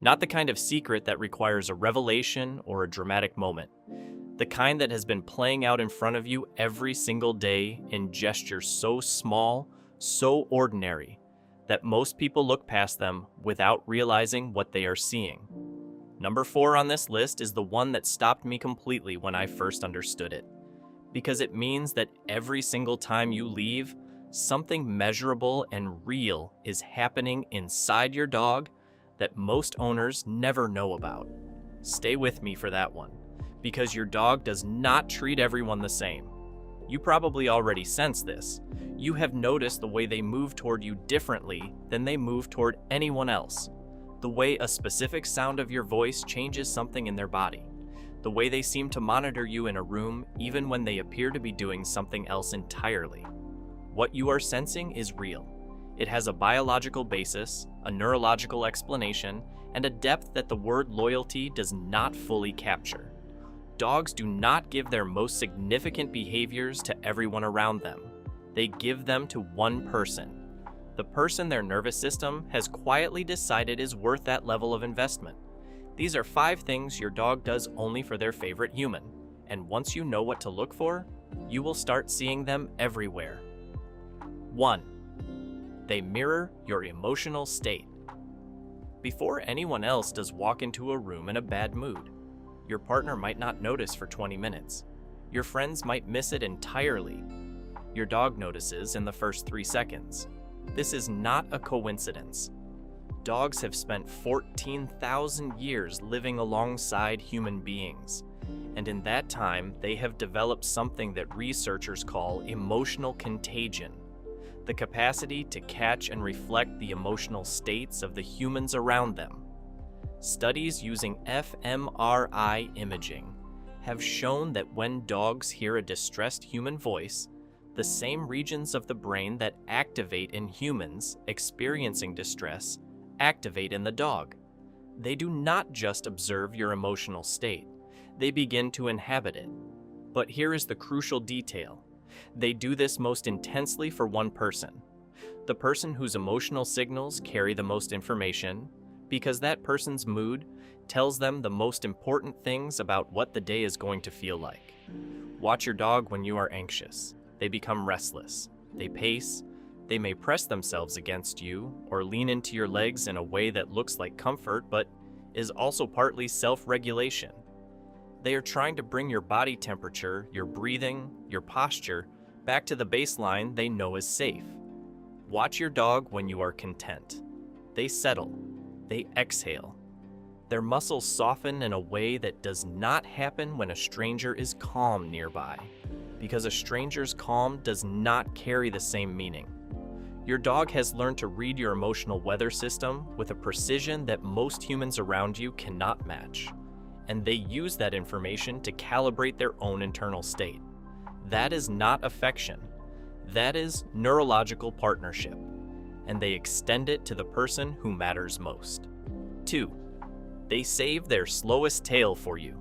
Not the kind of secret that requires a revelation or a dramatic moment. The kind that has been playing out in front of you every single day in gestures so small, so ordinary, that most people look past them without realizing what they are seeing. Number 4 on this list is the one that stopped me completely when I first understood it. Because it means that every single time you leave, something measurable and real is happening inside your dog that most owners never know about. Stay with me for that one, because your dog does not treat everyone the same. You probably already sense this. You have noticed the way they move toward you differently than they move toward anyone else. The way a specific sound of your voice changes something in their body. The way they seem to monitor you in a room even when they appear to be doing something else entirely. What you are sensing is real. It has a biological basis, a neurological explanation, and a depth that the word loyalty does not fully capture. Dogs do not give their most significant behaviors to everyone around them. They give them to one person. The person their nervous system has quietly decided is worth that level of investment. These are 5 things your dog does only for their favorite human, and once you know what to look for, you will start seeing them everywhere. 1. They mirror your emotional state. Before anyone else does walk into a room in a bad mood, your partner might not notice for 20 minutes. Your friends might miss it entirely. Your dog notices in the first 3 seconds. This is not a coincidence. Dogs have spent 14,000 years living alongside human beings, and in that time, they have developed something that researchers call emotional contagion, the capacity to catch and reflect the emotional states of the humans around them. Studies using fMRI imaging have shown that when dogs hear a distressed human voice, the same regions of the brain that activate in humans experiencing distress activate in the dog. They do not just observe your emotional state, they begin to inhabit it. But here is the crucial detail. They do this most intensely for one person, the person whose emotional signals carry the most information, because that person's mood tells them the most important things about what the day is going to feel like. Watch your dog when you are anxious. They become restless. They pace. They may press themselves against you or lean into your legs in a way that looks like comfort but is also partly self-regulation. They are trying to bring your body temperature, your breathing, your posture back to the baseline they know is safe. Watch your dog when you are content. They settle. They exhale. Their muscles soften in a way that does not happen when a stranger is calm nearby, because a stranger's calm does not carry the same meaning. Your dog has learned to read your emotional weather system with a precision that most humans around you cannot match, and they use that information to calibrate their own internal state. That is not affection. That is neurological partnership, and they extend it to the person who matters most. 2. They save their slowest tail for you.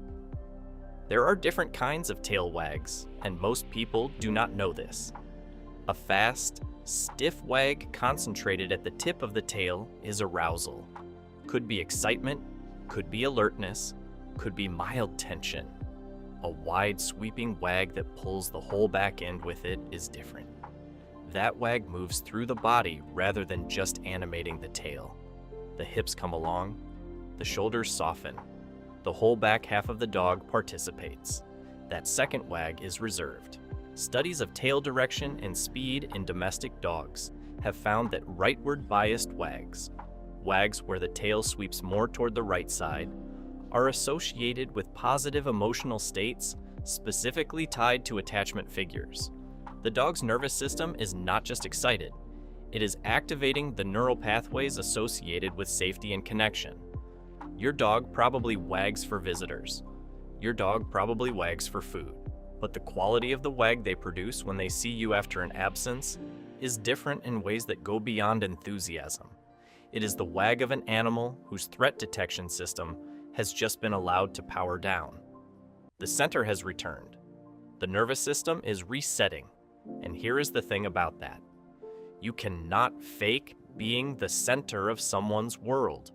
There are different kinds of tail wags, and most people do not know this. A fast, stiff wag concentrated at the tip of the tail is arousal. Could be excitement, could be alertness, could be mild tension. A wide, sweeping wag that pulls the whole back end with it is different. That wag moves through the body rather than just animating the tail. The hips come along, the shoulders soften. The whole back half of the dog participates. That second wag is reserved. Studies of tail direction and speed in domestic dogs have found that rightward biased wags, wags where the tail sweeps more toward the right side, are associated with positive emotional states specifically tied to attachment figures. The dog's nervous system is not just excited, it is activating the neural pathways associated with safety and connection. Your dog probably wags for visitors. Your dog probably wags for food. But the quality of the wag they produce when they see you after an absence is different in ways that go beyond enthusiasm. It is the wag of an animal whose threat detection system has just been allowed to power down. The center has returned. The nervous system is resetting. And here is the thing about that. You cannot fake being the center of someone's world.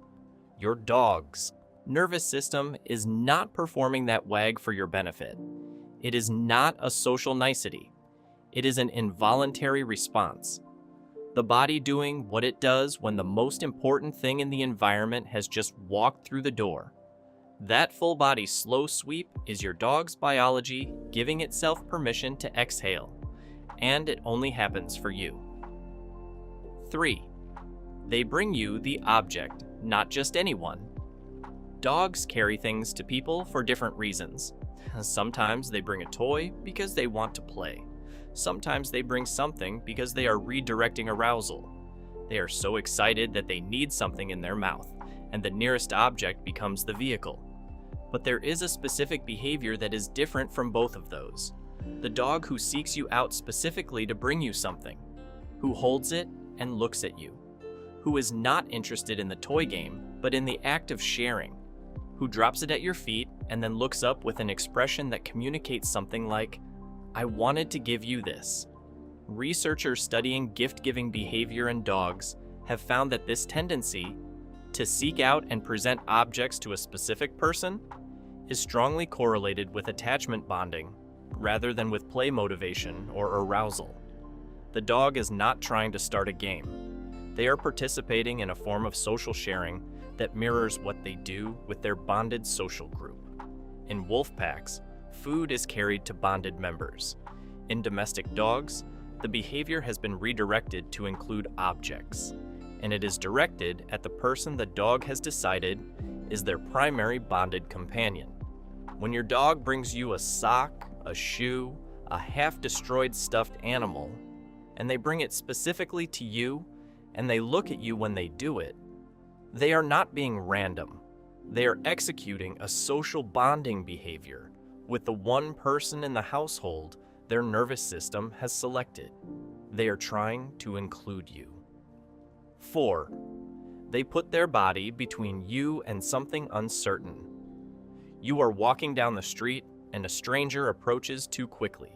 your dog's nervous system is not performing that wag for your benefit. It is not a social nicety. It is an involuntary response. The body doing what it does when the most important thing in the environment has just walked through the door. That full body slow sweep is your dog's biology giving itself permission to exhale, and it only happens for you. 3. They bring you the object, not just anyone. Dogs carry things to people for different reasons. Sometimes they bring a toy because they want to play. Sometimes they bring something because they are redirecting arousal. They are so excited that they need something in their mouth, and the nearest object becomes the vehicle. But there is a specific behavior that is different from both of those. The dog who seeks you out specifically to bring you something, who holds it and looks at you, who is not interested in the toy game, but in the act of sharing, who drops it at your feet and then looks up with an expression that communicates something like, "I wanted to give you this." Researchers studying gift-giving behavior in dogs have found that this tendency to seek out and present objects to a specific person is strongly correlated with attachment bonding rather than with play motivation or arousal. The dog is not trying to start a game. They are participating in a form of social sharing that mirrors what they do with their bonded social group. In wolf packs, food is carried to bonded members. In domestic dogs, the behavior has been redirected to include objects, and it is directed at the person the dog has decided is their primary bonded companion. When your dog brings you a sock, a shoe, a half-destroyed stuffed animal, and they bring it specifically to you, and they look at you when they do it, they are not being random. They are executing a social bonding behavior with the one person in the household their nervous system has selected. They are trying to include you. 4. They put their body between you and something uncertain. You are walking down the street and a stranger approaches too quickly.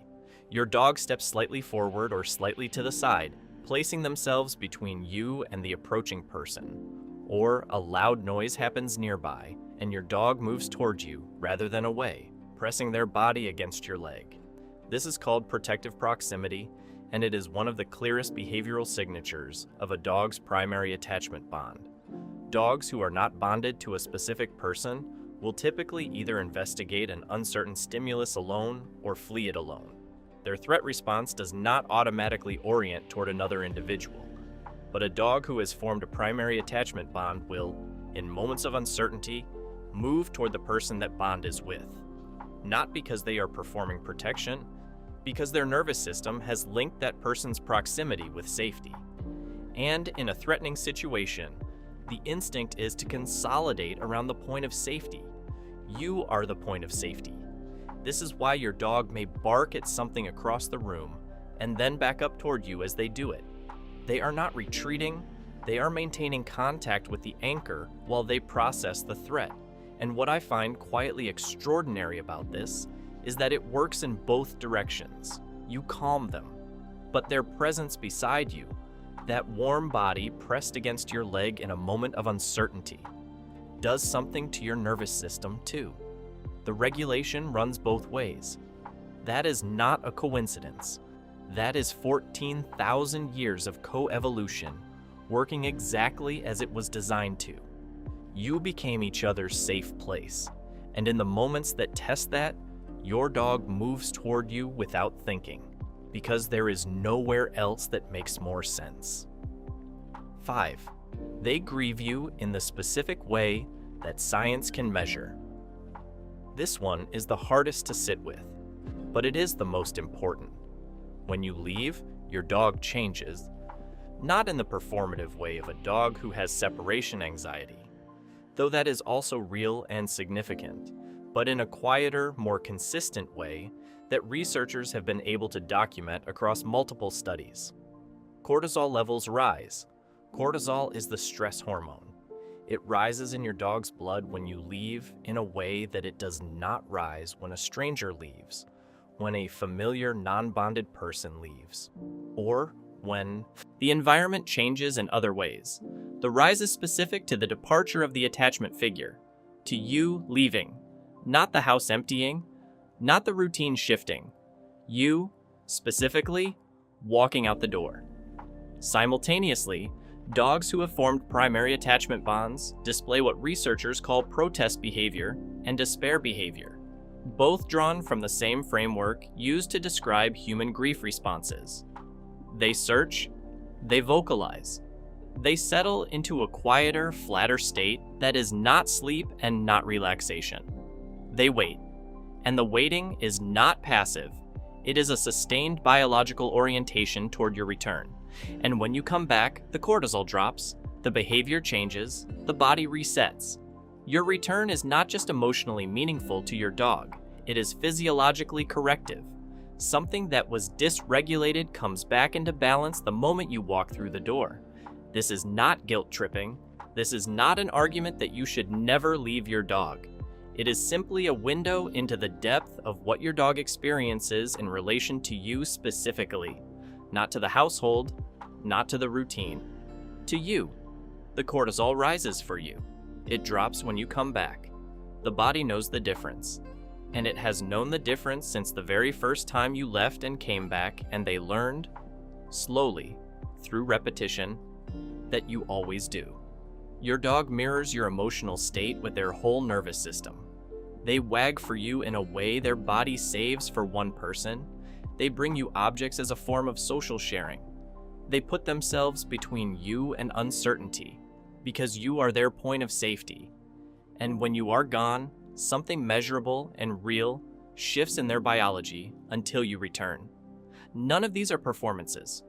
Your dog steps slightly forward or slightly to the side, placing themselves between you and the approaching person. Or a loud noise happens nearby and your dog moves towards you rather than away, pressing their body against your leg. This is called protective proximity, and it is one of the clearest behavioral signatures of a dog's primary attachment bond. Dogs who are not bonded to a specific person will typically either investigate an uncertain stimulus alone or flee it alone. Their threat response does not automatically orient toward another individual, but a dog who has formed a primary attachment bond will, in moments of uncertainty, move toward the person that bond is with. Not because they are performing protection, because their nervous system has linked that person's proximity with safety. And in a threatening situation, the instinct is to consolidate around the point of safety. You are the point of safety. This is why your dog may bark at something across the room and then back up toward you as they do it. They are not retreating, they are maintaining contact with the anchor while they process the threat. And what I find quietly extraordinary about this is that it works in both directions. You calm them, but their presence beside you, that warm body pressed against your leg in a moment of uncertainty, does something to your nervous system too. The regulation runs both ways. That is not a coincidence. That is 14,000 years of coevolution working exactly as it was designed to. You became each other's safe place, and in the moments that test that, your dog moves toward you without thinking, because there is nowhere else that makes more sense. 5. They grieve you in the specific way that science can measure. This one is the hardest to sit with, but it is the most important. When you leave, your dog changes, not in the performative way of a dog who has separation anxiety, though that is also real and significant, but in a quieter, more consistent way that researchers have been able to document across multiple studies. Cortisol levels rise. Cortisol is the stress hormone. It rises in your dog's blood when you leave in a way that it does not rise when a stranger leaves, when a familiar, non-bonded person leaves, or when the environment changes in other ways, The rise is specific to the departure of the attachment figure, to you leaving, not the house emptying, not the routine shifting. You, specifically, walking out the door. Simultaneously, dogs who have formed primary attachment bonds display what researchers call protest behavior and despair behavior, both drawn from the same framework used to describe human grief responses. They search, they vocalize, they settle into a quieter, flatter state that is not sleep and not relaxation. They wait, and the waiting is not passive. It is a sustained biological orientation toward your return. And when you come back, the cortisol drops, the behavior changes, the body resets. Your return is not just emotionally meaningful to your dog, it is physiologically corrective. Something that was dysregulated comes back into balance the moment you walk through the door. This is not guilt tripping. This is not an argument that you should never leave your dog. It is simply a window into the depth of what your dog experiences in relation to you specifically, not to the household, not to the routine. To you, the cortisol rises for you. It drops when you come back. The body knows the difference. And it has known the difference since the very first time you left and came back, and they learned, slowly, through repetition, that you always do. Your dog mirrors your emotional state with their whole nervous system. They wag for you in a way their body saves for one person. They bring you objects as a form of social sharing. They put themselves between you and uncertainty because you are their point of safety. And when you are gone, something measurable and real shifts in their biology until you return. None of these are performances.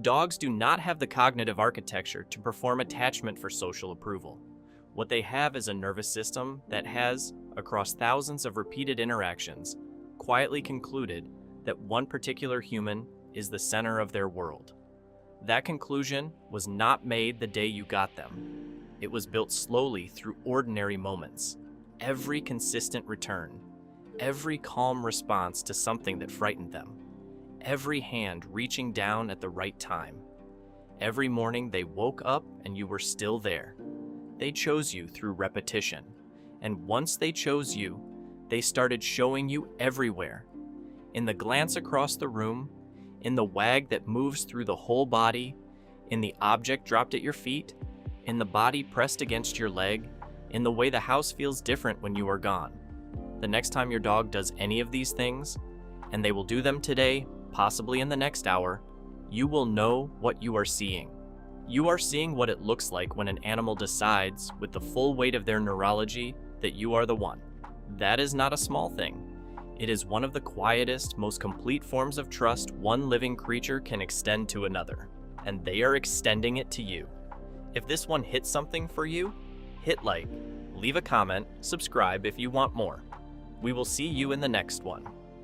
Dogs do not have the cognitive architecture to perform attachment for social approval. What they have is a nervous system that has, across thousands of repeated interactions, quietly concluded that one particular human is the center of their world. That conclusion was not made the day you got them. It was built slowly through ordinary moments. Every consistent return, every calm response to something that frightened them, every hand reaching down at the right time. Every morning they woke up and you were still there. They chose you through repetition. And once they chose you, they started showing you everywhere. In the glance across the room, in the wag that moves through the whole body, in the object dropped at your feet, in the body pressed against your leg, in the way the house feels different when you are gone. The next time your dog does any of these things, and they will do them today, possibly in the next hour, you will know what you are seeing. You are seeing what it looks like when an animal decides, with the full weight of their neurology, that you are the one. That is not a small thing. It is one of the quietest, most complete forms of trust one living creature can extend to another, and they are extending it to you. If this one hits something for you, hit like, leave a comment, subscribe if you want more. We will see you in the next one.